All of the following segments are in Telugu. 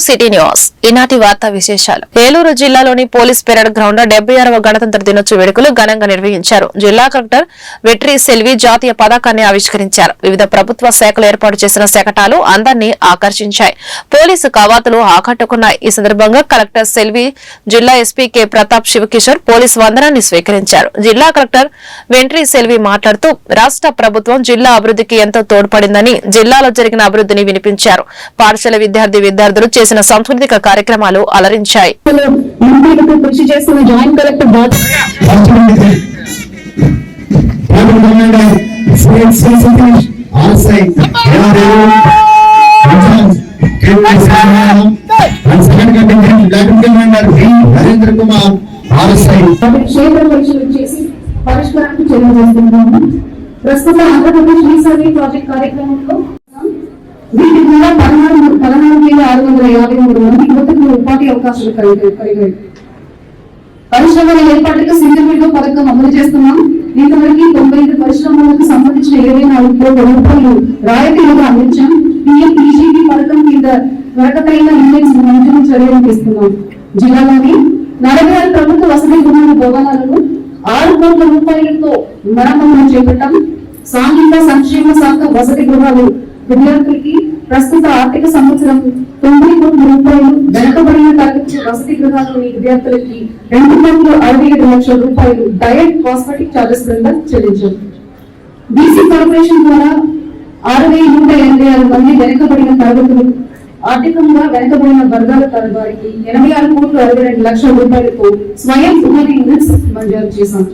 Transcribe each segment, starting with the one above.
సిటీ న్యూస్ ఈనాటి వార్తా విశేషాలు. ఏలూరు జిల్లాలోని పోలీస్ పెరేడ్ గ్రౌండ్ 76వ గణతంత్ర దినోత్సవ వేడుకలు ఘనంగా నిర్వహించారు. జిల్లా కలెక్టర్ వెట్రి సెల్వి జాతీయ పతాకాన్ని ఆవిష్కరించారు. వివిధ ప్రభుత్వ శాఖలు ఏర్పాటు చేసిన శకటాలు అందరినీ ఆకర్షించాయి. పోలీసు కవాతులు ఆకట్టుకున్నాయి. ఈ సందర్భంగా కలెక్టర్ సెల్వి, జిల్లా SP K Prathap Sivakishore police వందనాన్ని స్వీకరించారు. జిల్లా కలెక్టర్ వెంట్రి సెల్వి మాట్లాడుతూ రాష్ట్ర ప్రభుత్వం జిల్లా అభివృద్ధికి ఎంతో తోడ్పడిందని, జిల్లాలో జరిగిన అభివృద్ధిని వినిపించారు. పాఠశాల విద్యార్థులు చేసిన సాంస్కృతిక కార్యక్రమాలు అలరించాయి. పరిష్కారానికి చర్య చేస్తున్నాము. ప్రస్తుతం ఆంధ్రప్రదేశ్ రీసర్వే ప్రాజెక్ట్ కార్యక్రమంలో వీటి ద్వారా 14,653 మంది యువతకు ఉపాధి అవకాశాలు కలిగాయి. పరిశ్రమల ఏర్పాటుకు సింగిల్ విండో పథకం అమలు చేస్తున్నాం. ఇంతవరకు 95 పరిశ్రమలకు సంబంధించిన 24 కోట్ల రూపాయలు రాయితీలుగా అందించాం. PMPGP పథకం కింద త్వరగతైన ఇండెక్స్ మంజూరు చర్యలు తీసుకున్నాం. జిల్లాలోని 46 ప్రభుత్వ వసతి గృహాల భవనాలను 6 కోట్ల రూపాయలతో మరమ్మతులు చేపట్టాం. సాంఘిక సంక్షేమ శాఖ వసతి గృహాలు విద్యార్థులకి ప్రస్తుత ఆర్థిక సంవత్సరం 9 కోట్ల రూపాయలు, వెనుకబడిన తరగతి వసతి గృహాల్లోని విద్యార్థులకి 2,67 లక్షల రూపాయలు డయట్ కాస్మెటిక్ చార్జెస్ కింద చెల్లించారు. బీసీ కార్పొరేషన్ ద్వారా 6,186 మంది వెనుకబడిన తరగతులు, ఆర్థికంగా వెనుకబడిన వర్గాల వారికి 86 కోట్ల 62 లక్షల రూపాయలకు స్వయం ఉపాధి యూనిట్స్ మంజూరు చేశాం.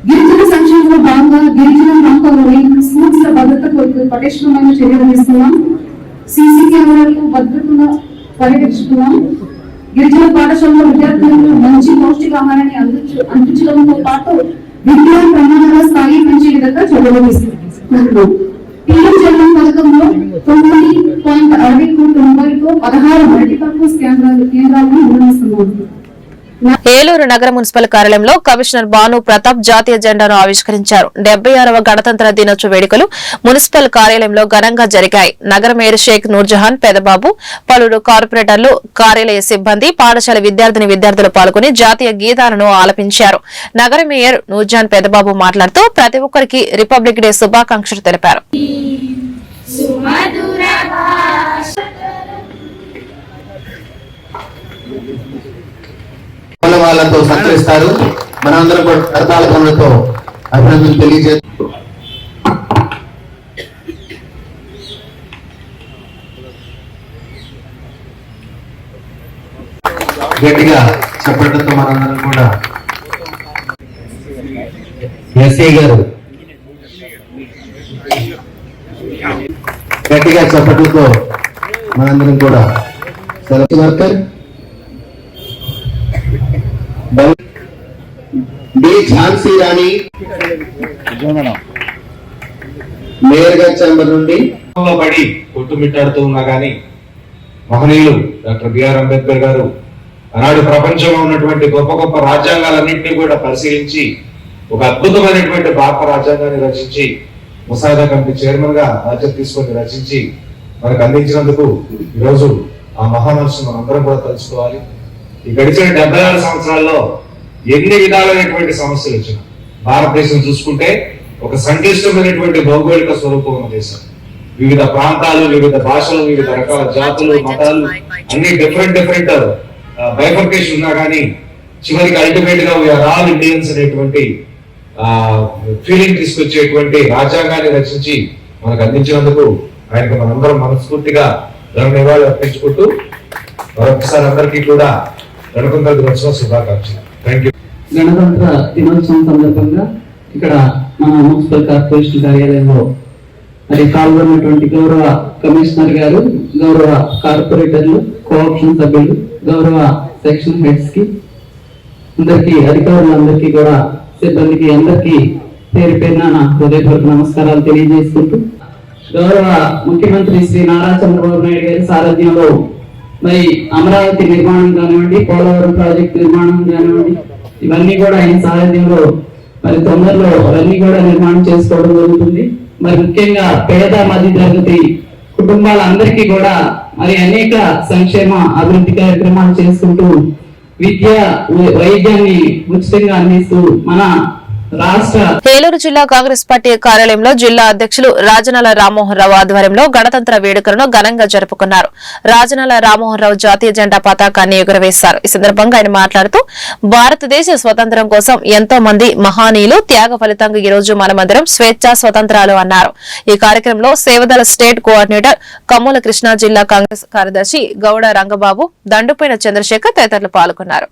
గిరిజన సంక్షేమంలో భాగంగా గిరిజన ప్రాంతాల్లోని స్కూల్స్ ల భద్రత కొరకు పటిష్టమైన చర్యలు తీసుకున్నాం. సీసీ కెమెరాలకు భద్రతను పర్యవేక్షిస్తున్నాం. గిరిజన పాఠశాలలో విద్యార్థులకు మంచి పౌష్టికాహారాన్ని అందించడంతో పాటు విద్యా ప్రమాణాల స్థాయి పెంచే విధంగా చర్యలు తీసుకుంటున్నాం. పిఎం జన్మ పథకంలో 9.60 కోట్ల రూపాయలతో 16 మల్టీపర్పస్ కేంద్రాలను నిర్వహిస్తున్నాం. ఏలూరు నగర మున్సిపల్ కార్యాలయంలో కమిషనర్ భాను ప్రతాప్ జాతీయ జెండాను ఆవిష్కరించారు. 76వ గణతంత్ర దినోత్సవ వేడుకలు మున్సిపల్ కార్యాలయంలో ఘనంగా జరిగాయి. నగర మేయర్ షేక్ నూర్జహాన్, పెదబాబు, పలువురు కార్పొరేటర్లు, కార్యాలయ సిబ్బంది, పాఠశాల విద్యార్థులు పాల్గొని జాతీయ గీతాలను ఆలపించారు. నగర మేయర్ నూర్జహాన్ పెదబాబు మాట్లాడుతూ ప్రతి ఒక్కరికి రిపబ్లిక్ డే శుభాకాంక్షలు తెలిపారు. వాళ్ళతో సత్కరిస్తారు. మనందరం కూడా కరతాళ ధ్వనులతో అభినందనలు తెలియజేస్తారు. గట్టిగా చెప్పడంతో మనందరం కూడా ఎస్ఐ గారు గట్టిగా చెప్పడంతో మనందరం కూడా సెలవు వర్కర్ ఝాన్సీ రాణి మేయర్ గారి ఛాంబర్ నుండి పడి కొట్టుమిట్టాడుతూ ఉన్నా గానీ మహనీయులు డాక్టర్ బిఆర్ అంబేద్కర్ గారు ఆనాడు ప్రపంచంలో ఉన్నటువంటి గొప్ప గొప్ప రాజ్యాంగాలన్నింటినీ కూడా పరిశీలించి ఒక అద్భుతమైనటువంటి భారత రాజ్యాంగాన్ని రచించి ముసాయిదా కమిటీ చైర్మన్ గా బాధ్యత తీసుకొని రచించి మనకు అందించినందుకు ఈరోజు ఆ మహామనుషులు మనందరం కూడా తెలుసుకోవాలి. ఈ గడిచిన 76 సంవత్సరాల్లో ఎన్ని విధాలైనటువంటి సమస్యలు వచ్చినా భారతదేశం చూసుకుంటే ఒక సంక్లిష్టమైనటువంటి భౌగోళిక స్వరూపం ఉన్న దేశం. వివిధ ప్రాంతాలు, వివిధ భాషలు, వివిధ రకాల జాతులు, మతాలు అన్ని డిఫరెంట్ బైఫర్కేషన్ ఉన్నా కానీ చివరికి అల్టిమేట్ గా వీఆర్ ఆల్ ఇండియన్స్ అనేటువంటి ఫీలింగ్ తీసుకొచ్చేటువంటి రాజ్యాంగాన్ని రచించి మనకు అందించినందుకు ఆయనకు మనందరం మనస్ఫూర్తిగా నివాళులు అర్పించుకుంటూ మరొకసారి అందరికీ కూడా గణతంత్ర దినోత్సవ శుభాకాంక్షలు. Thank you. గణతంత్ర దినోత్సవం సందర్భంగా ఇక్కడ మన మున్సిపల్ కార్పొరేషన్ కార్యాలయంలో మరి పాల్గొన్నటువంటి గౌరవ కమిషనర్ గారు, గౌరవ కార్పొరేటర్లు, కోఆప్షన్ సభ్యులు, గౌరవ సెక్షన్ హెడ్స్ కి అందరికీ, అధికారులందరికీ కూడా, సిబ్బందికి అందరికీ పేరు పేరున నా హృదయపూర్వక నమస్కారాలు తెలియజేసుకుంటూ, గౌరవ ముఖ్యమంత్రి శ్రీ నారా చంద్రబాబు నాయుడు గారి సారథ్యంలో మరి అమరావతి నిర్మాణం కానివ్వండి, పోలవరం ప్రాజెక్టు నిర్మాణం కానివ్వండి, ఇవన్నీ కూడా ఆయన సారథ్యంలో మరి తొందరలో అవన్నీ కూడా నిర్మాణం చేసుకోవడం జరుగుతుంది. మరి ముఖ్యంగా పేద మధ్య తరగతి కుటుంబాలందరికీ కూడా మరి అనేక సంక్షేమ అభివృద్ధి కార్యక్రమాలు చేసుకుంటూ విద్య వైద్యాన్ని ఉచితంగా అందిస్తూ మన రాష్ట్ర ఏలూరు జిల్లా కాంగ్రెస్ పార్టీ కార్యాలయంలో జిల్లా అధ్యక్షులు రాజనాల రామ్మోహన్ రావు ఆధ్వర్యంలో గణతంత్ర వేడుకలను ఘనంగా జరుపుకున్నారు. రాజనాల రామ్మోహన్ రావు జాతీయ జెండా పతాకాన్ని ఎగురవేశారు. ఈ సందర్భంగా ఆయన మాట్లాడుతూ భారతదేశ స్వతంత్రం కోసం ఎంతో మంది మహానీయులు త్యాగ ఫలితంగా ఈ రోజు మనమందరం స్వేచ్ఛా స్వతంత్రాలు అన్నారు. ఈ కార్యక్రమంలో సేవదళ స్టేట్ కోఆర్డినేటర్ కమ్ముల కృష్ణా, జిల్లా కాంగ్రెస్ కార్యదర్శి గౌడ రంగబాబు, దండుపైన చంద్రశేఖర్ తదితరులు పాల్గొన్నారు.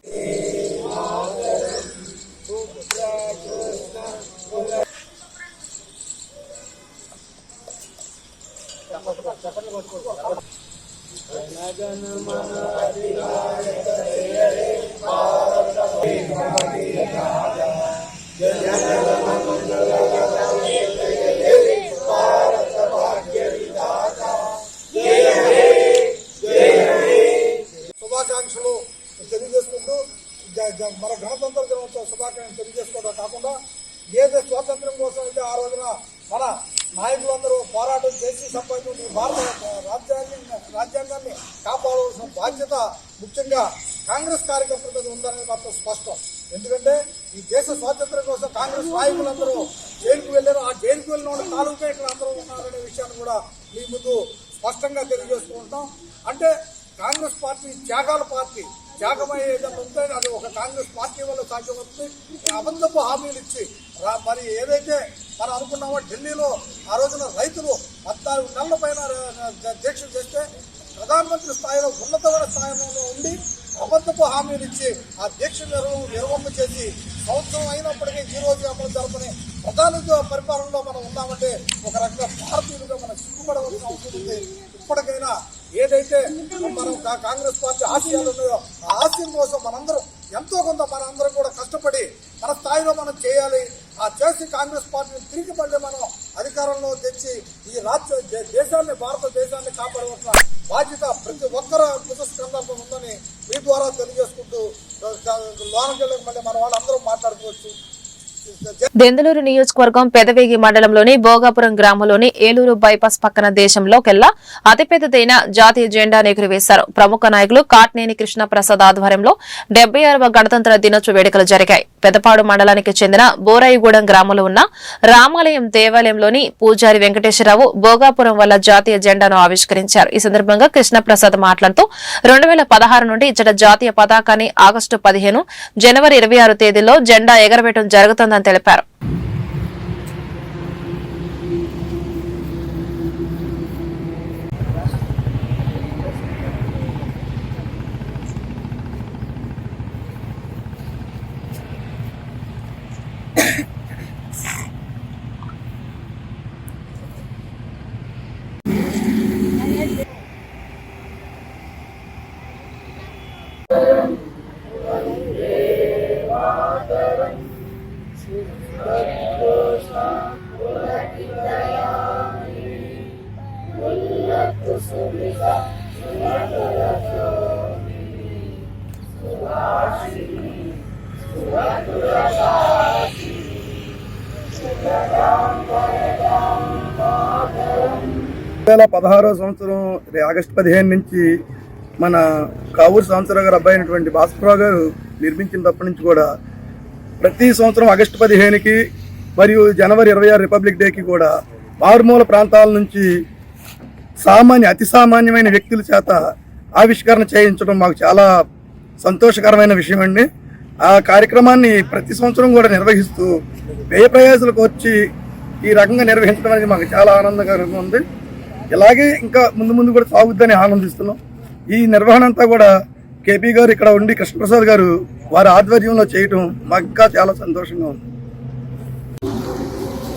శుభాకాంక్షలు తెలియజేసుకుంటూ మన గణతంత్ర దినోత్సవ శుభాకాంక్షలు తెలియజేసుకోవడం కాకుండా ఏదో స్వాతంత్ర్యం కోసం అయితే ఆ రోజున మన నాయకులందరూ పోరాటం చేసి సంపాదించి భారత రాజ్యాంగాన్ని కాపాడవలసిన బాధ్యత ముఖ్యంగా కాంగ్రెస్ కార్యకర్తల మీద ఉందనేది మాత్రం స్పష్టం. ఎందుకంటే ఈ దేశ స్వాతంత్ర్యం కోసం కాంగ్రెస్ నాయకులందరూ జైలుకు వెళ్ళారు. ఆ జైలుకు వెళ్ళిన తాలూకా ఇక్కడ అందరూ ఉన్నారనే విషయాన్ని కూడా మీ ముందు స్పష్టంగా తెలియజేసుకుంటాం. అంటే కాంగ్రెస్ పార్టీ త్యాగాల పార్టీ, త్యాగమై ఏదైనా ఉంటే అది ఒక కాంగ్రెస్ పార్టీ వల్ల సాధ్యమవుతుంది. అబద్ధపు హామీలు ఇచ్చి మరి ఏదైతే మనం అనుకున్నామో ఢిల్లీలో ఆ రోజున రైతులు 14 నెలల పైన దీక్ష చేస్తే ప్రధానమంత్రి స్థాయిలో ఉన్నతమైన స్థాయిలో ఉండి అబద్ధపు హామీలు ఇచ్చి ఆ దీక్ష నిర్వహణ చేసి సంవత్సరం అయినప్పటికీ ఈ రోజు అమలు జరపని ప్రధాని పరిపాలనలో మనం ఉన్నామంటే ఒక రకంగా భారతీయులుగా మనం సిగ్గుపడవలసిన అవసరం ఉంది. ఇప్పటికైనా ఏదైతే మనం కాంగ్రెస్ పార్టీ ఆశయాలు ఉన్నాయో ఆ ఆశయం కోసం మనందరం ఎంతో కొంత మనందరం కూడా కష్టపడి మన స్థాయిలో మనం చేయాలి. ఆ చేసి కాంగ్రెస్ పార్టీని తిరిగి మళ్ళీ మనం అధికారంలో తెచ్చి ఈ దేశాన్ని, భారతదేశాన్ని కాపాడవలసిన బాధ్యత ప్రతి ఒక్కరు భుజస్కంధంతో ఉందని మీ ద్వారా తెలియజేసుకుంటూ లోనకెళ్ళకి మళ్ళీ మన వాళ్ళందరూ మాట్లాడుకోవచ్చు. దెందులూరు నియోజకవర్గం పెదవేగి మండలంలోని భోగాపురం గ్రామంలోని ఏలూరు బైపాస్ పక్కన దేశంలోకెల్లా అతిపెద్దదైన జాతీయ జెండాను ఎగురవేశారు. ప్రముఖ నాయకులు కాట్నేని కృష్ణప్రసాద్ ఆధ్వర్యంలో 76వ గణతంత్ర దినోత్సవ వేడుకలు జరిగాయి. పెదపాడు మండలానికి చెందిన బోరాయిగూడెం గ్రామంలో ఉన్న రామాలయం దేవాలయంలోని పూజారి వెంకటేశ్వరరావు భోగాపురం వల్ల జాతీయ జెండాను ఆవిష్కరించారు. ఈ సందర్భంగా కృష్ణప్రసాద్ మాట్లాడుతూ 2016 నుండి ఇచ్చట జాతీయ పతాకాన్ని ఆగస్టు 15, జనవరి 26 తేదీల్లో జెండా ఎగరవేయడం జరుగుతుందని తెలిపారు. సంవత్సరం ఆగస్టు 15 నుంచి మన కావూరు సంవత్సరావు గారు అబ్బాయి అయినటువంటి భాస్కరరావు గారు నిర్మించినప్పటి నుంచి కూడా ప్రతి సంవత్సరం ఆగస్టు 15కి మరియు జనవరి 26 రిపబ్లిక్ డేకి కూడా మారుమూల ప్రాంతాల నుంచి అతి సామాన్యమైన వ్యక్తుల చేత ఆవిష్కరణ చేయించడం మాకు చాలా సంతోషకరమైన విషయం అండి. ఆ కార్యక్రమాన్ని ప్రతి సంవత్సరం కూడా నిర్వహిస్తూ వ్యయ ప్రయాసాలకు వచ్చి ఈ రకంగా నిర్వహించడం అనేది మాకు చాలా ఆనందకరంగా ఉంది. ఇలాగే ఇంకా ముందు కూడా సాగుద్దని ఆనందిస్తున్నాం. ఈ నిర్వహణ అంతా కూడా కేపీ గారు ఇక్కడ ఉండి కృష్ణప్రసాద్ గారు వారి ఆధ్వర్యంలో చేయటం మాకు ఇంకా చాలా సంతోషంగా ఉంది.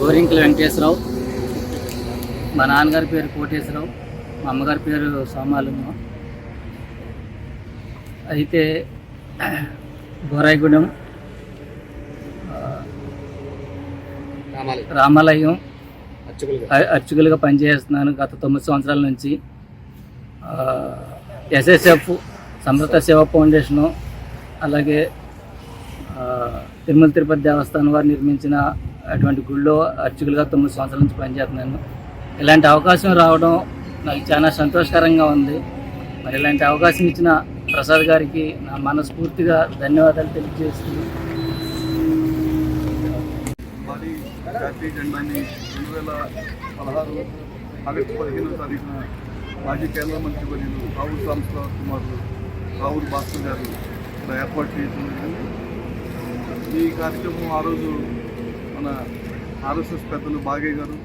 గోరింకల వెంకటేశ్వరరావు, మా నాన్నగారి పేరు కోటేశ్వరరావు, మా అమ్మగారి పేరు సోమాలమ్మ. అయితే బోరాయిగూడెం రామాలయం అర్చకులుగా పనిచేస్తున్నాను గత 9 సంవత్సరాల నుంచి. ఎస్ఎస్ఎఫ్ సమృత సేవ ఫౌండేషను, అలాగే తిరుమల తిరుపతి దేవస్థానం వారు నిర్మించిన అటువంటి గుళ్ళో అర్చకులుగా 9 సంవత్సరాల నుంచి పనిచేస్తున్నాను. ఇలాంటి అవకాశం రావడం నాకు చాలా సంతోషకరంగా ఉంది. మరి ఇలాంటి అవకాశం ఇచ్చిన ప్రసాద్ గారికి నా మనస్ఫూర్తిగా ధన్యవాదాలు తెలియజేస్తున్నాను. భారీ జాతీయ జెండాని 2016 ఆగస్టు 15వ తారీఖున మాజీ కేంద్ర మంత్రి వర్యులు రావుల్ సాంబశివరావు కుమారులు రావుల్ భాస్కర్ గారు ఇక్కడ ఏర్పాటు చేయడం జరిగింది. ఈ కార్యక్రమం ఆ రోజు మన ఆర్ఎస్ఎస్ పెద్దలు బాగయ్య గారు,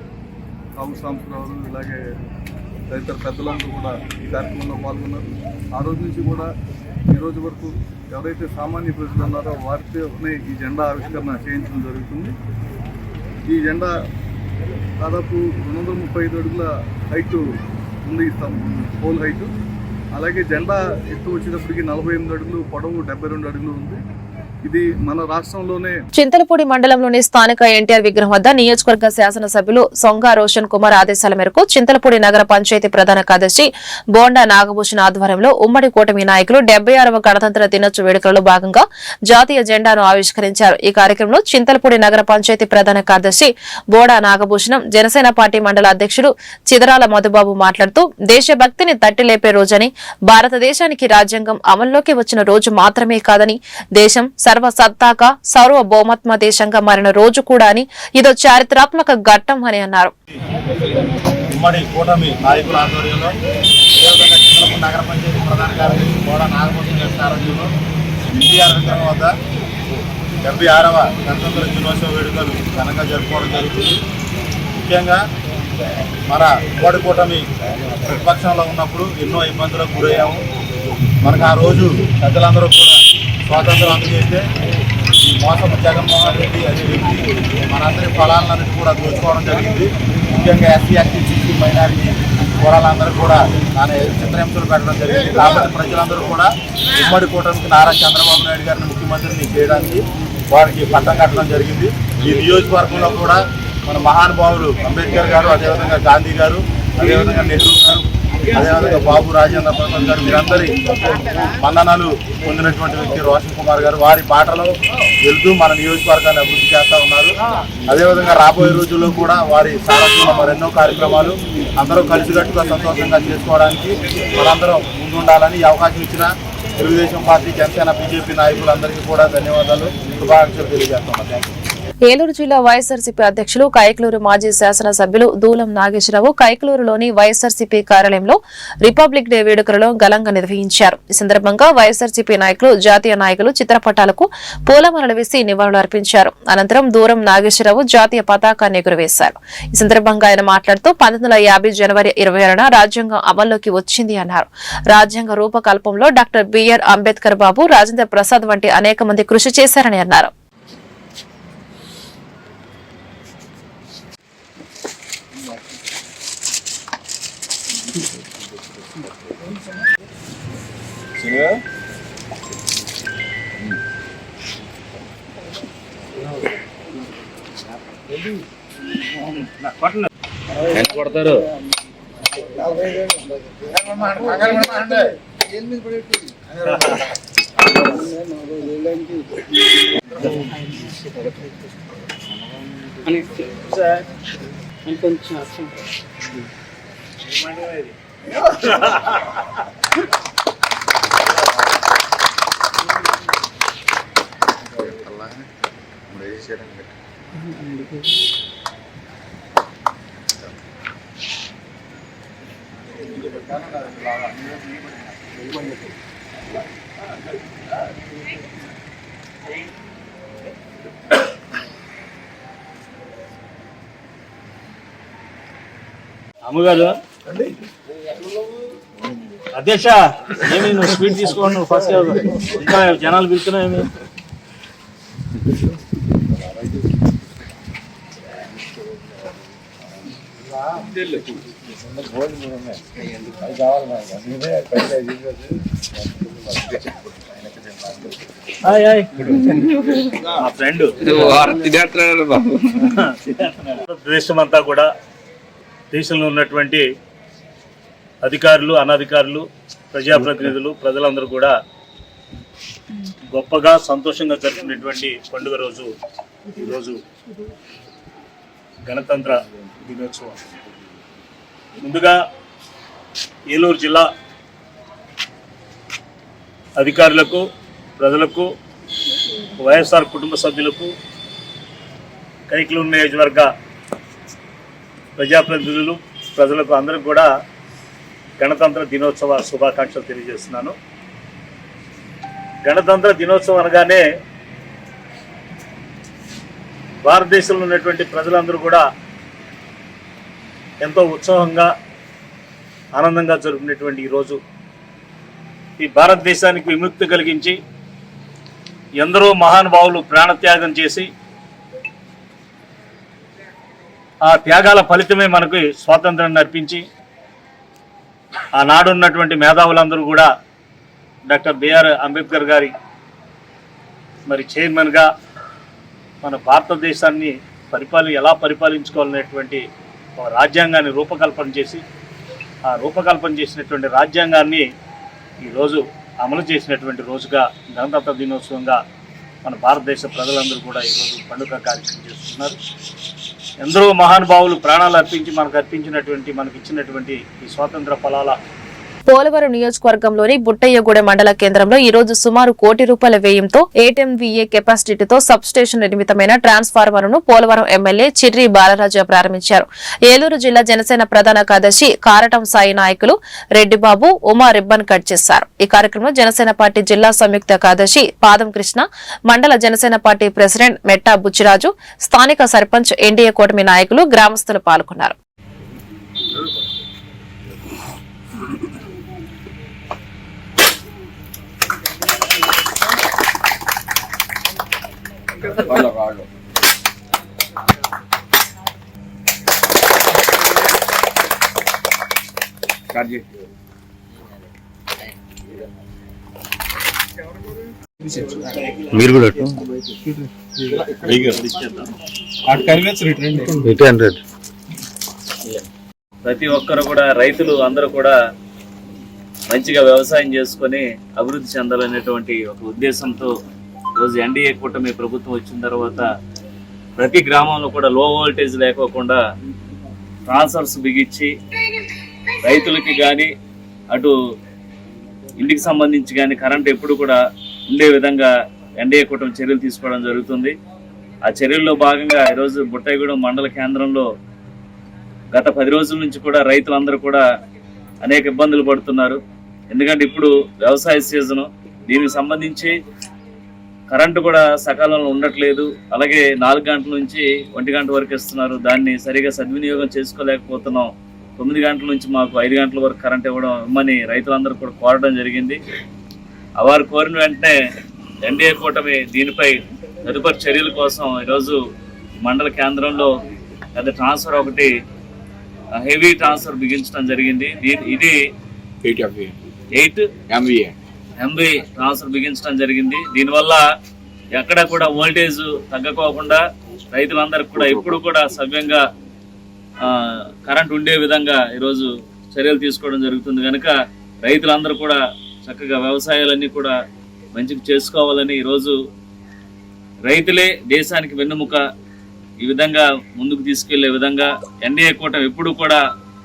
రావుల్ సాంబశివరావు, ఇలాగే తదితర పెద్దలందరూ కూడా ఈ కార్యక్రమంలో పాల్గొన్నారు. ఆ రోజు నుంచి కూడా ఈ రోజు వరకు ఎవరైతే సామాన్య ప్రజలు ఉన్నారో వారితోనే ఈ జెండా ఆవిష్కరణ చేయించడం జరుగుతుంది. ఈ జెండా దాదాపు 235 అడుగుల హైట్ ఉంది, పోల్ హైట్. అలాగే జెండా ఎత్తు వచ్చేటప్పటికి 48 అడుగులు, పొడవు 72 అడుగులు ఉంది. ఇది మన రాష్ట్రంలోనే చింతలపూడి మండలంలోని స్థానిక ఎన్టీఆర్ విగ్రహం వద్ద నియోజకవర్గ శాసనసభ్యులు సొంగ రోషన్ కుమార్ ఆదేశాల మేరకు చింతలపూడి నగర పంచాయతీ ప్రధాన కార్యదర్శి బోండా నాగభూషణ్ ఆధ్వర్యంలో ఉమ్మడి కూటమి నాయకులు 76వ గణతంత్ర దినోత్సవ వేడుకలలో భాగంగా జాతీయ జెండాను ఆవిష్కరించారు. ఈ కార్యక్రమంలో చింతలపూడి నగర పంచాయతీ ప్రధాన కార్యదర్శి బోడా నాగభూషణం, జనసేన పార్టీ మండల అధ్యక్షుడు చిదరాల మధుబాబు మాట్లాడుతూ దేశభక్తిని తట్టిలేపే రోజని, భారతదేశానికి రాజ్యాంగం అమల్లోకి వచ్చిన రోజు మాత్రమే కాదని, దేశం సర్వసత్తాక సార్వభౌమత్వ దేశంగా మారిన రోజు కూడా అని, ఇదో చారిత్రాత్మక ఘట్టం అని అన్నారు. ఉమ్మడి కూటమి నాయకుల ఆధ్వర్యంలో చింతలపూడి నగర పంచాయతీ ప్రధాన కార్యదర్శి బోడా నాగభూషణ్ గారి సారథ్యంలో ఎన్టీఆర్ విగ్రహం వద్ద 76వ గణతంత్ర దినోత్సవ వేడుకలు ఘనంగా జరుపుకోవడం జరుగుతుంది. ముఖ్యంగా మన ఉమ్మడి కూటమి ప్రతిపక్షంలో ఉన్నప్పుడు ఎన్నో ఇబ్బందులకు గురయ్యాము. మనకు ఆ రోజు పెద్దలందరూ కూడా స్వాతంత్రం అందజేస్తే ఈ మోసపు జగన్మోహన్ రెడ్డి అనే వ్యక్తి మనందరి ఫలాలన్నిటి కూడా దోచుకోవడం జరిగింది. ముఖ్యంగా ఎస్సీ, ఎస్టీ, బీసీ, మైనారిటీ కులాలందరూ కూడా ఆయన చిత్రహింసలు పెట్టడం జరిగింది. కాబట్టి ప్రజలందరూ కూడా ఉమ్మడి కూటమికి నారా చంద్రబాబు నాయుడు గారిని ముఖ్యమంత్రిని చేయడానికి వారికి పట్టం కట్టడం జరిగింది. ఈ నియోజకవర్గంలో కూడా మన మహానుభావులు అంబేద్కర్ గారు, అదేవిధంగా గాంధీ గారు, అదేవిధంగా నెహ్రూ గారు, అదేవిధంగా బాబు రాజేంద్ర ప్రసాద్ గారు, వీరందరి వందనాలు పొందినటువంటి వ్యక్తి రోషన్ కుమార్ గారు. వారి బాటలో వెళ్తూ మన నియోజకవర్గాన్ని అభివృద్ధి చేస్తూ ఉన్నారు. అదేవిధంగా రాబోయే రోజుల్లో కూడా వారి సారథ్యంలో మరెన్నో కార్యక్రమాలు అందరూ కలిసికట్టుగా సంతోషంగా చేసుకోవడానికి మనందరం ముందుండాలని ఈ అవకాశం ఇచ్చిన తెలుగుదేశం పార్టీ, జనసేన, బీజేపీ నాయకులందరికీ కూడా ధన్యవాదాలు, శుభాకాంక్షలు తెలియజేస్తున్నాను. Thank you. ఏలూరు జిల్లా వైఎస్ఆర్సీపీ అధ్యక్షులు, కైకలూరు మాజీ శాసనసభ్యులు దూలం నాగేశ్వరరావు కైకలూరులోని వైఎస్ఆర్సీపీ కార్యాలయంలో రిపబ్లిక్ డే వేడుకలను ఘనంగా నిర్వహించారు. ఈ సందర్భంగా వైఎస్ఆర్సీపీ నాయకులు, జాతీయ నాయకులు చిత్రపటాలకు పూలమాలలు వేసి నివాళులు అర్పించారు. అనంతరం దూరం నాగేశ్వరరావు జాతీయ పతాకాన్ని ఎగురవేశారు. ఈ సందర్భంగా ఆయన మాట్లాడుతూ 1950 జనవరి 26న రాజ్యాంగం అమల్లోకి వచ్చింది అన్నారు. రాజ్యాంగ రూపకల్పంలో డాక్టర్ బిఆర్ అంబేద్కర్ బాబు, రాజేంద్ర ప్రసాద్ వంటి అనేక మంది కృషి చేశారని అన్నారు. కొడతారు అమ్మగారు అధ్యక్ష, ఏమి నువ్వు స్పీడ్ తీసుకోండి, నువ్వు ఫస్ట్ ఇంకా జనాలు పిలుస్తున్నాయేమి? మా ఫ్రెండ్ దేశమంతా కూడా, దేశంలో ఉన్నటువంటి అధికారులు, అనధికారులు, ప్రజాప్రతినిధులు, ప్రజలందరూ కూడా గొప్పగా సంతోషంగా జరుపుకునేటువంటి పండుగ రోజు ఈరోజు గణతంత్ర దినోత్సవం. ముందుగా ఏలూరు జిల్లా అధికారులకు, ప్రజలకు, వైఎస్ఆర్ కుటుంబ సభ్యులకు, కైకలూరు నియోజకవర్గ ప్రజాప్రతినిధులు, ప్రజలకు అందరికీ కూడా గణతంత్ర దినోత్సవ శుభాకాంక్షలు తెలియజేస్తున్నాను. గణతంత్ర దినోత్సవం అనగానే భారతదేశంలో ఉన్నటువంటి ప్రజలందరూ కూడా ఎంతో ఉత్సాహంగా, ఆనందంగా జరుపుకునేటువంటి ఈరోజు ఈ భారతదేశానికి విముక్తి కలిగించి ఎందరో మహానుభావులు ప్రాణత్యాగం చేసి ఆ త్యాగాల ఫలితమే మనకి స్వాతంత్రాన్ని అర్పించి ఆనాడు ఉన్నటువంటి మేధావులందరూ కూడా డాక్టర్ బిఆర్ అంబేద్కర్ గారి మరి చైర్మన్గా మన భారతదేశాన్ని ఎలా పరిపాలించుకోవాలనేటువంటి ఒక రాజ్యాంగాన్ని రూపకల్పన చేసి ఆ రూపకల్పన చేసినటువంటి రాజ్యాంగాన్ని ఈరోజు అమలు చేసినటువంటి రోజుగా గణతంత్ర దినోత్సవంగా మన భారతదేశ ప్రజలందరూ కూడా ఈరోజు పండుగ కార్యక్రమం చేస్తున్నారు. ఎందరో మహానుభావులు ప్రాణాలు అర్పించి మనకి ఇచ్చినటువంటి ఈ స్వాతంత్ర ఫలాల పోలవరం నియోజకవర్గంలోని బుట్టయ్యగూడెం మండల కేంద్రంలో ఈ రోజు సుమారు ₹1,00,00,000 వ్యయంతో 8 MVA కెపాసిటీతో సబ్ స్టేషన్ నిర్మితమైన ట్రాన్స్ఫార్మర్ ను పోలవరం ఎమ్మెల్యే చిర్రి బాలరాజు ప్రారంభించారు. ఏలూరు జిల్లా జనసేన ప్రధాన కార్యదర్శి కారటం సాయి నాయకులు రెడ్డిబాబు, ఉమా రిబ్బన్ కట్ చేశారు. ఈ కార్యక్రమంలో జనసేన పార్టీ జిల్లా సంయుక్త కార్యదర్శి పాదం కృష్ణ, మండల జనసేన పార్టీ ప్రెసిడెంట్ మెట్టా బుచ్చిరాజు, స్థానిక సర్పంచ్ ఎన్డీఏ కూటమి నాయకులు, గ్రామస్తులు పాల్గొన్నారు. మీరు కూడా ప్రతి ఒక్కరు కూడా, రైతులు అందరూ కూడా మంచిగా వ్యవసాయం చేసుకొని అభివృద్ధి చెందాలనేటువంటి ఒక ఉద్దేశంతో ఈరోజు ఎన్డీఏ కూటమి ప్రభుత్వం వచ్చిన తర్వాత ప్రతి గ్రామంలో కూడా లో వోల్టేజ్ లేకోకుండా ట్రాన్స్ఫర్స్ బిగించి రైతులకి కానీ అటు ఇంటికి సంబంధించి కానీ కరెంట్ ఎప్పుడు కూడా ఉండే విధంగా ఎన్డీఏ కూటమి చర్యలు తీసుకోవడం జరుగుతుంది. ఆ చర్యల్లో భాగంగా ఈరోజు బుట్టయ్యగూడెం మండల కేంద్రంలో గత 10 రోజుల నుంచి కూడా రైతులందరూ కూడా అనేక ఇబ్బందులు పడుతున్నారు. ఎందుకంటే ఇప్పుడు వ్యవసాయ సీజను, దీనికి సంబంధించి కరెంటు కూడా సకాలంలో ఉండట్లేదు. అలాగే 4 గంటల నుంచి 1 గంట వరకు ఇస్తున్నారు. దాన్ని సరిగా సద్వినియోగం చేసుకోలేకపోతున్నాం. 9 గంటల నుంచి మాకు 5 గంటల వరకు కరెంట్ ఇవ్వమని రైతులందరూ కూడా కోరడం జరిగింది. వారు కోరిన వెంటనే ఎన్డీఏ కూటమి దీనిపై తదుపరి చర్యల కోసం ఈరోజు మండల కేంద్రంలో పెద్ద ట్రాన్స్ఫర్ ఒకటి హెవీ ట్రాన్స్ఫర్ బిగించడం జరిగింది. ఇది 8 MVA ట్రాన్స్ఫర్ బిగించడం జరిగింది. దీనివల్ల ఎక్కడ కూడా వోల్టేజ్ తగ్గకోకుండా రైతులందరికీ కూడా ఎప్పుడు కూడా సవ్యంగా కరెంట్ ఉండే విధంగా ఈరోజు చర్యలు తీసుకోవడం జరుగుతుంది. కనుక రైతులందరూ కూడా చక్కగా వ్యవసాయాలన్నీ కూడా మంచిగా చేసుకోవాలని, ఈరోజు రైతులే దేశానికి వెన్నుముక, ఈ విధంగా ముందుకు తీసుకెళ్లే విధంగా ఎన్డీఏ కూటమి ఎప్పుడు కూడా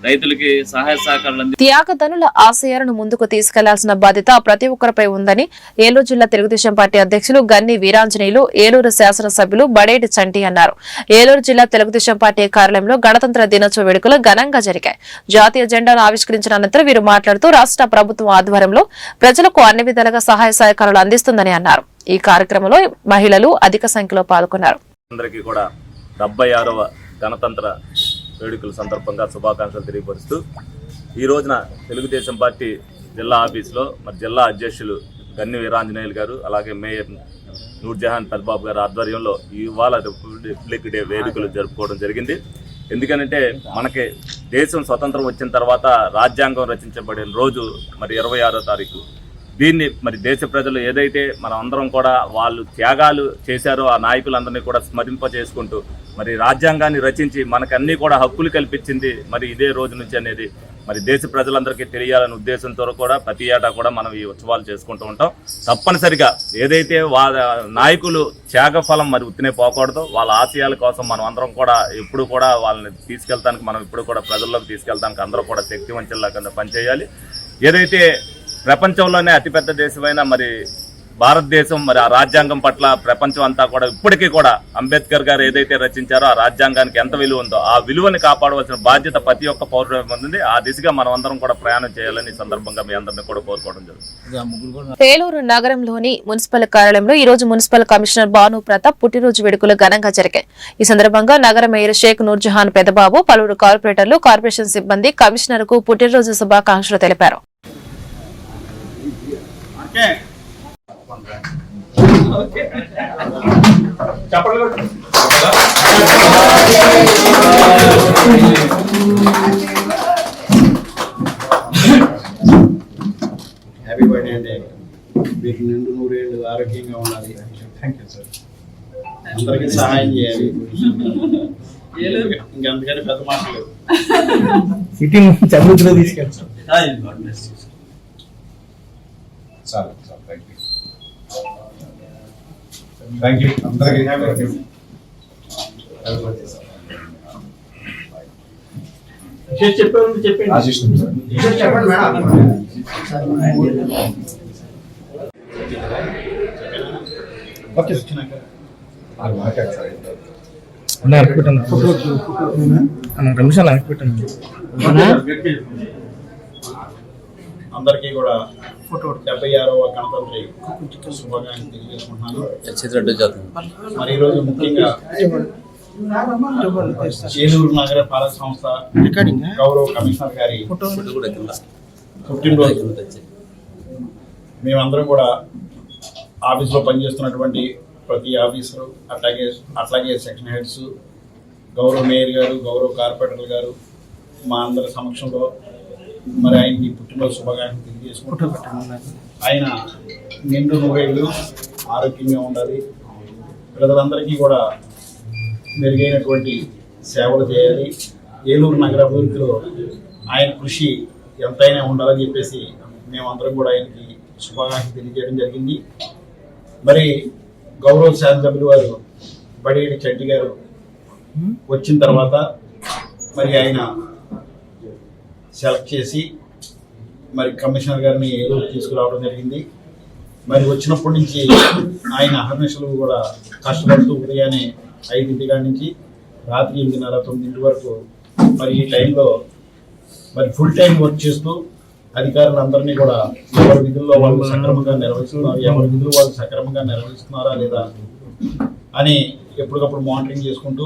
రైతులకి సహాయ సహకారాలు త్యాగధనుల ఆశయాలను ముందుకు తీసుకెళ్లాల్సిన బాధ్యత ప్రతి ఒక్కరిపై ఉందని ఏలూరు జిల్లా తెలుగుదేశం పార్టీ అధ్యక్షులు గన్ని వీరాంజనేయులు, ఏలూరు శాసనసభ్యులు బడేటి చంటి అన్నారు. ఏలూరు జిల్లా తెలుగుదేశం పార్టీ కార్యాలయంలో గణతంత్ర దినోత్సవ వేడుకలు ఘనంగా జరిగాయి. జాతీయ జెండాను ఆవిష్కరించిన అనంతరం వీరు మాట్లాడుతూ రాష్ట్ర ప్రభుత్వం ఆధ్వర్యంలో ప్రజలకు అన్ని విధాలుగా సహాయ సహకారాలు అందిస్తుందని అన్నారు. ఈ కార్యక్రమంలో మహిళలు అధిక సంఖ్యలో పాల్గొన్నారు. అందరికీ కూడా 76వ గణతంత్ర వేడుకల సందర్భంగా శుభాకాంక్షలు తెలియపరుస్తూ ఈ రోజున తెలుగుదేశం పార్టీ జిల్లా ఆఫీసులో మరి జిల్లా అధ్యక్షులు గన్ని వీరాంజనేయులు గారు, అలాగే మేయర్ నూర్జహాన్ పెద్దబాబు గారు ఆధ్వర్యంలో ఇవాళ రిపబ్లిక్ డే వేడుకలు జరుపుకోవడం జరిగింది. ఎందుకనంటే మనకి దేశం స్వతంత్రం వచ్చిన తర్వాత రాజ్యాంగం రచించబడిన రోజు మరి 26వ తారీఖు. దీన్ని మరి దేశ ప్రజలు ఏదైతే మనం అందరం కూడా వాళ్ళు త్యాగాలు చేశారో ఆ నాయకులందరినీ కూడా స్మరింప చేసుకుంటూ మరి రాజ్యాంగాన్ని రచించి మనకన్నీ కూడా హక్కులు కల్పించింది మరి ఇదే రోజు నుంచి అనేది మరి దేశ ప్రజలందరికీ తెలియాలనే ఉద్దేశంతో కూడా ప్రతి ఏటా కూడా మనం ఈ ఉత్సవాలు చేసుకుంటూ ఉంటాం. తప్పనిసరిగా ఏదైతే నాయకులు త్యాగఫలం మరి ఉత్తినే పోకూడదు, వాళ్ళ ఆశయాల కోసం మనం అందరం కూడా ఎప్పుడు కూడా వాళ్ళని తీసుకెళ్తానికి, మనం ఇప్పుడు కూడా ప్రజల్లోకి తీసుకెళ్తానికి అందరూ కూడా శక్తివంతుల్లా కింద పనిచేయాలి. ఏదైతే ప్రపంచంలోనే అతిపెద్ద దేశమైన మరి భారతదేశం మరి ఆ రాజ్యాంగం పట్ల ప్రపంచం అంతా కూడా ఇప్పటికీ కూడా అంబేద్కర్ గారు ఏదైతే రచించారో ఆ రాజ్యాంగానికి ఎంత విలువ ఉందో ఆ విలువని కాపాడవలసిన బాధ్యత ప్రతి ఒక్క పౌరుడు ఉంది. ఆ దిశగా మనం అందరం కూడా ప్రయాణం చేయాలని ఈ సందర్భంగా మీ అందరినీ కూడా కోరుకోవడం జరుగుతుంది. ఏలూరు నగరంలోని మున్సిపల్ కార్యాలయంలో ఈ రోజు మున్సిపల్ కమిషనర్ భాను ప్రతాప్ పుట్టినరోజు వేడుకలు ఘనంగా జరిగాయి. ఈ సందర్భంగా నగర మేయర్ షేక్ నూర్జహాన్ పెదబాబు, పలువురు కార్పొరేటర్లు, కార్పొరేషన్ సిబ్బంది కమిషనర్ కు పుట్టినరోజు శుభాకాంక్షలు తెలిపారు. హ్యాపీ బర్త్డే అండి. మీకు నిండు 100 ఏళ్ళు ఆరోగ్యంగా ఉండాలి. Thank you sir. అందరికీ సహాయం చేయాలి. ఇంకంతకంటే పెద్ద మాటలు చదువుతులో తీసుకెళ్తాం. థ్యాంక్ యూ అందరికీ. చెప్పండి అందరికీ కూడా 76వ గణతంత్ర శుభాకాంక్షలు తెలియజేసుకుంటున్నాను. మరి ఈరోజు ముఖ్యంగా ఏలూరు నగర పాలక సంస్థ గౌరవ కమిషనర్ గారి పుట్టినరోజు. మేమందరం కూడా ఆఫీస్లో పనిచేస్తున్నటువంటి ప్రతి ఆఫీసరు, అట్లాగే సెక్షన్ హెడ్స్, గౌరవ మేయర్ గారు, గౌరవ కార్పొరేటర్ గారు మా అందరి సమక్షంలో మరి ఆయనకి పుట్టినరోజు శుభాకాంక్షలు తెలియజేసుకుంటున్నాను. ఆయన నిండు 100 ఏళ్ళు ఆరోగ్యంగా ఉండాలి. ప్రజలందరికీ కూడా మెరుగైనటువంటి సేవలు చేయాలి. ఏలూరు నగర అభివృద్ధిలో ఆయన కృషి ఎంతైనా ఉండాలని చెప్పేసి మేమందరం కూడా ఆయనకి శుభాకాంక్షలు తెలియజేయడం జరిగింది. మరి గౌరవ శాసనసభ్యులు వారు బడిగడి చెట్టి గారు వచ్చిన తర్వాత మరి ఆయన సెలెక్ట్ చేసి మరి కమిషనర్ గారిని ఏలూరు తీసుకురావడం జరిగింది. మరి వచ్చినప్పటి నుంచి ఆయన అహర్నిశలు కూడా కష్టపడుతూ ఉదయాన్నే 5 కాడి నుంచి రాత్రి 8:30, 9 వరకు మరి ఈ టైంలో మరి ఫుల్ టైం వర్క్ చేస్తూ అధికారులందరినీ కూడా ఎవరి విధుల్లో వాళ్ళు సక్రమంగా నిర్వహిస్తున్నారు, ఎవరి విధులు వాళ్ళు సక్రమంగా నిర్వహిస్తున్నారా లేదా అని ఎప్పటికప్పుడు మానిటరింగ్ చేసుకుంటూ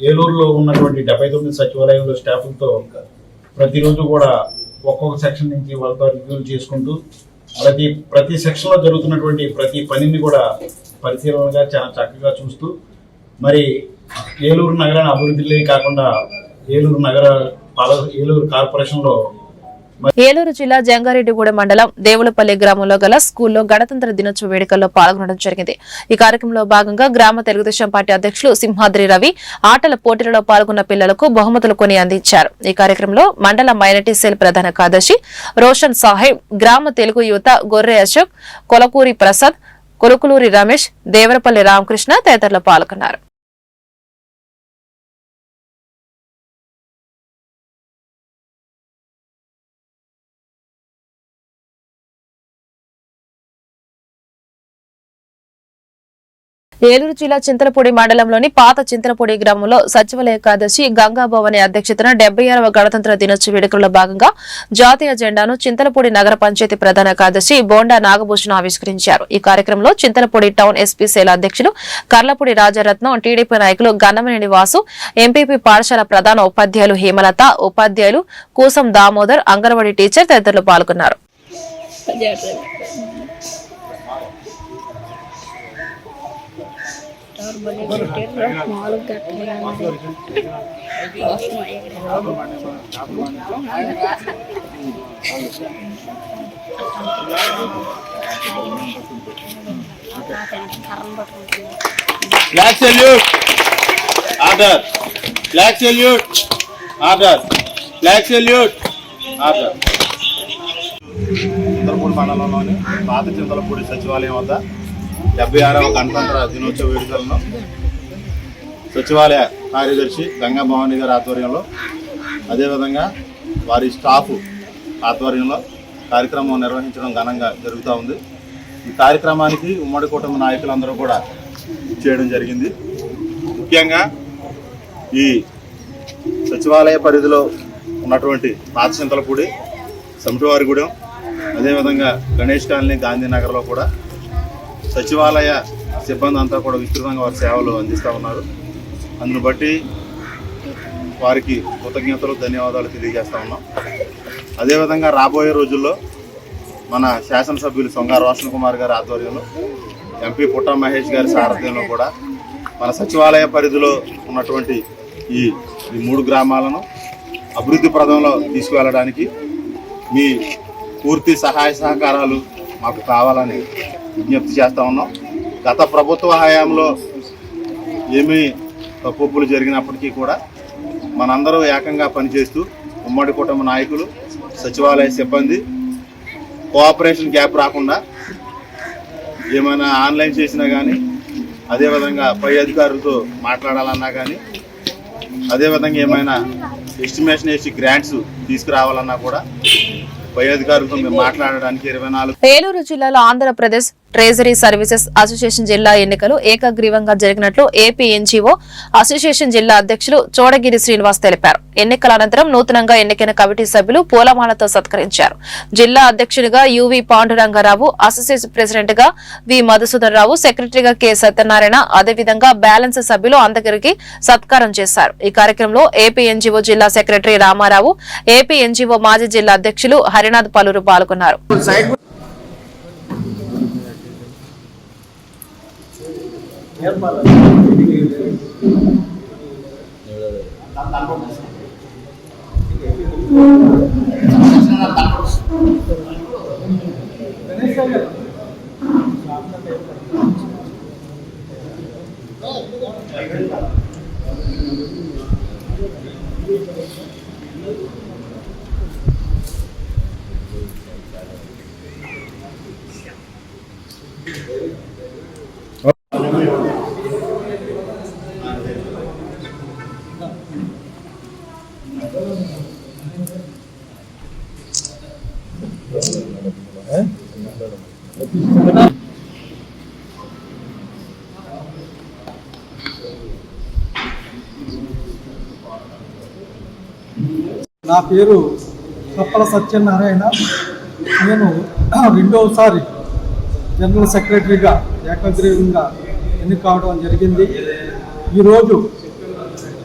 ఏలూరులో ఉన్నటువంటి 79 సచివాలయంలో స్టాఫ్లతో ప్రతిరోజు కూడా ఒక్కొక్క సెక్షన్ నుంచి వాళ్ళతో రివ్యూలు చేసుకుంటూ ప్రతి సెక్షన్లో జరుగుతున్నటువంటి ప్రతి పనిని కూడా పరిశీలనగా చాలా చక్కగా చూస్తూ మరి ఏలూరు నగరాన్ని అభివృద్ధిలే కాకుండా ఏలూరు కార్పొరేషన్లో ఏలూరు జిల్లా జంగారెడ్డిగూడెం మండలం దేవులపల్లి గ్రామంలో గల స్కూల్లో గణతంత్ర దినోత్సవ వేడుకల్లో పాల్గొనడం జరిగింది. ఈ కార్యక్రమంలో భాగంగా గ్రామ తెలుగుదేశం పార్టీ అధ్యక్షులు సింహాద్రి రవి ఆటల పోటీలలో పాల్గొన్న పిల్లలకు బహుమతులు కొని అందించారు. ఈ కార్యక్రమంలో మండల మైనార్టీ సెల్ ప్రధాన కార్యదర్శి రోషన్ సాహెబ్, గ్రామ తెలుగు యువత గొర్రె అశోక్, కొలకూరి ప్రసాద్, కొలుకులూరి రమేష్, దేవరపల్లి రామకృష్ణ తదితరులు పాల్గొన్నారు. ఏలూరు జిల్లా చింతలపూడి మండలంలోని పాత చింతలపూడి గ్రామంలో సచివాలయ కార్యదర్శి గంగాభవాని అధ్యక్షతన 76వ గణతంత్ర దినోత్సవ వేడుకల్లో భాగంగా జాతీయ జెండాను చింతలపూడి నగర పంచాయతీ ప్రధాన కార్యదర్శి బోండా నాగభూషణ్ ఆవిష్కరించారు. ఈ కార్యక్రమంలో చింతలపూడి టౌన్ ఎస్పీ సేల అధ్యక్షులు కర్లపూడి రాజారత్నం, టీడీపీ నాయకులు గన్నమనేని వాసు, ఎంపీపీ పాఠశాల ప్రధాన ఉపాధ్యాయులు హేమలత, ఉపాధ్యాయులు కూసం దామోదర్, అంగన్వాడీ టీచర్ తదితరులు పాల్గొన్నారు. Flag salute. Order. Flag salute. Order. Flag salute. Chintalapudi మండలంలోని పాత చింతలపూడి సచివాలయం వద్ద 76వ గణతంత్ర దినోత్సవ వేడుకలను సచివాలయ కార్యదర్శి గంగా భవాని గారి ఆధ్వర్యంలో, అదేవిధంగా వారి స్టాఫ్ ఆధ్వర్యంలో కార్యక్రమం నిర్వహించడం ఘనంగా జరుగుతూ ఉంది. ఈ కార్యక్రమానికి ఉమ్మడి కుటుంబ నాయకులందరూ కూడా చేయడం జరిగింది. ముఖ్యంగా ఈ సచివాలయ పరిధిలో ఉన్నటువంటి పాత చింతలపూడి, సమిటివారిగూడెం, అదేవిధంగా గణేష్ కాలనీ, గాంధీనగర్లో కూడా సచివాలయ సిబ్బంది అంతా కూడా విస్తృతంగా వారి సేవలు అందిస్తూ ఉన్నారు. అందును బట్టి వారికి కృతజ్ఞతలు, ధన్యవాదాలు తెలియజేస్తూ ఉన్నాం. అదేవిధంగా రాబోయే రోజుల్లో మన శాసనసభ్యులు సొంగ రోషన్ కుమార్ గారి ఆధ్వర్యంలో, ఎంపీ పుట్ట మహేష్ గారి సారథ్యంలో కూడా మన సచివాలయ పరిధిలో ఉన్నటువంటి ఈ 3 గ్రామాలను అభివృద్ధి పథంలో తీసుకువెళ్ళడానికి మీ పూర్తి సహాయ సహకారాలు మాకు కావాలని విజ్ఞప్తి చేస్తూ ఉన్నాం. గత ప్రభుత్వ హయాంలో ఏమీ తప్పులు జరిగినప్పటికీ కూడా మనందరూ ఏకంగా పనిచేస్తూ ఉమ్మడి కుటుంబ నాయకులు, సచివాలయ సిబ్బంది కోఆపరేషన్ గ్యాప్ రాకుండా ఏమైనా ఆన్లైన్ చేసినా కానీ, అదేవిధంగా పై అధికారులతో మాట్లాడాలన్నా కానీ, అదేవిధంగా ఏమైనా ఎస్టిమేషన్ వేసి గ్రాంట్స్ తీసుకురావాలన్నా కూడా పై అధికారులతో మేము మాట్లాడడానికి 24. ఏలూరు జిల్లాలో ఆంధ్రప్రదేశ్ ట్రెజరీ సర్వీసెస్ అసోసియేషన్ జిల్లా ఎన్నికలు ఏకగ్రీవంగా జరిగినట్లు ఏపీ ఎన్జీఓ అసోసియేషన్ జిల్లా అధ్యక్షులు చోడగిరి శ్రీనివాస్ తెలిపారు. ఎన్నికల అనంతరం నూతనంగా ఎన్నికైన కమిటీ సభ్యులు పూలమాలతో సత్కరించారు. జిల్లా అధ్యక్షుడిగా యువి పాండురంగారావు, అసోసియేషన్ ప్రెసిడెంట్ గా వి మధుసూదన్ రావు, సెక్రటరీగా కె సత్యనారాయణ, అదేవిధంగా బ్యాలెన్స్ సభ్యులు అందరికి సత్కారం చేశారు. ఈ కార్యక్రమంలో ఏపీ ఎన్జీఓ జిల్లా సెక్రటరీ రామారావు, ఏపీ ఎన్జీఓ మాజీ జిల్లా అధ్యక్షులు హరినాథ్ పలువురు పాల్గొన్నారు. నా పేరు కప్పల సత్యనారాయణ. నేను రెండవసారి జనరల్ సెక్రటరీగా ఏకగ్రీవంగా ఎన్నిక కావడం జరిగింది. ఈరోజు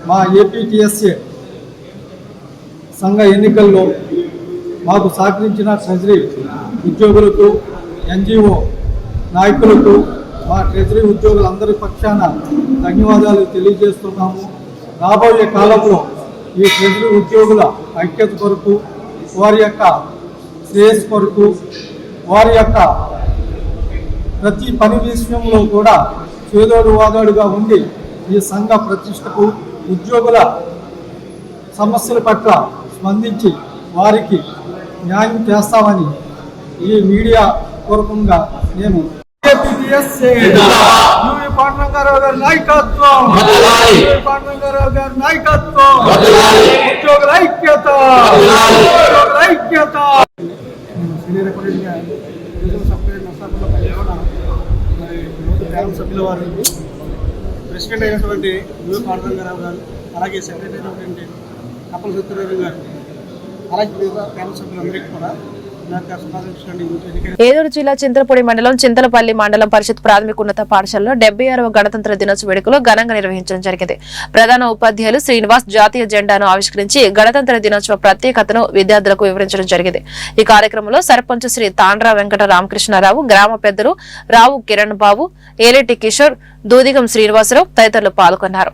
మా ఏపీటీఎస్ఏ సంఘ ఎన్నికల్లో మాకు సహకరించిన ట్రెజరీ ఉద్యోగులకు, ఎన్జిఓ నాయకులకు, మా ట్రెజరీ ఉద్యోగులందరి పక్షాన ధన్యవాదాలు తెలియజేస్తున్నాము. రాబోయే కాలంలో ఈ ట్రెజరీ ఉద్యోగుల ఐక్యత కొరకు, వారి యొక్క శ్రేయస్ కొరకు, వారి యొక్క ప్రతి పని విషయంలో కూడా చేదోడు వాదోడుగా ఉండి ఈ సంఘ ప్రతిష్టకు, ఉద్యోగుల సమస్యల పట్ల స్పందించి వారికి న్యాయం చేస్తామని ఈ మీడియా పూర్వకంగా నేను పాండురంగారావు గారి నాయకత్వం, పాండురంగారావు గారి నాయకత్వం, ఉద్యోగుల ఐక్యత, ఉద్యోగుల ఐక్యత. సభ్యుల వారు ప్రెసిడెంట్ అయినటువంటి పాండురంగారావు గారు, అలాగే సెక్రటరీ అయినటువంటి కప్పల సత్యనారాయణ గారు, అలాగే ప్యానల్ సభ్యులందరికీ కూడా ఏలూరు జిల్లా చింతలపూడి మండలం చింతలపల్లి మండలం పరిషత్ ప్రాథమికోన్నత పాఠశాలలో 76వ గణతంత్ర దినోత్సవ వేడుకలు ఘనంగా నిర్వహించడం జరిగింది. ప్రధాన ఉపాధ్యాయులు శ్రీనివాస్ జాతీయ జెండాను ఆవిష్కరించి గణతంత్ర దినోత్సవ ప్రత్యేకతను విద్యార్థులకు వివరించడం జరిగింది. ఈ కార్యక్రమంలో సర్పంచ్ శ్రీ తాండ్రా వెంకట రామకృష్ణారావు, గ్రామ పెద్దలు రావు కిరణ్ బాబు, ఏలేటి కిషోర్, దూదిగం శ్రీనివాసరావు తదితరులు పాల్గొన్నారు.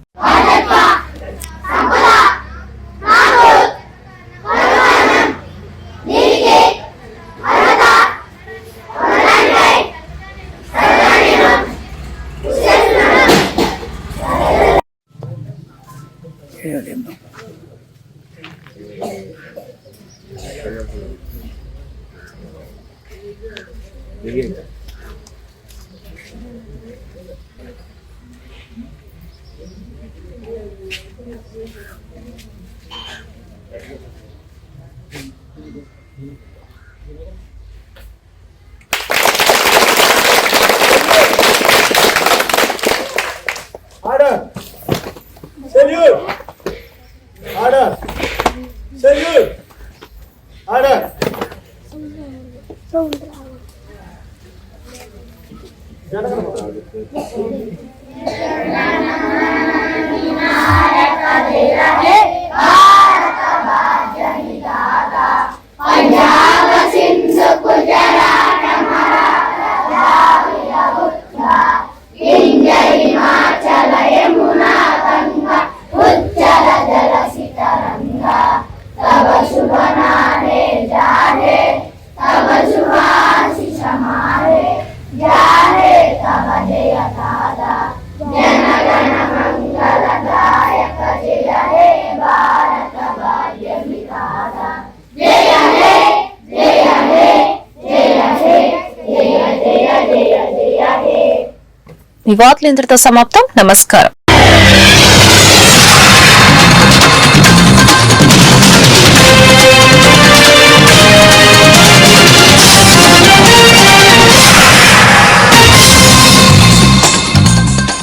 ఈ వార్తలు ఇంతటితో సమాప్తం. నమస్కారం.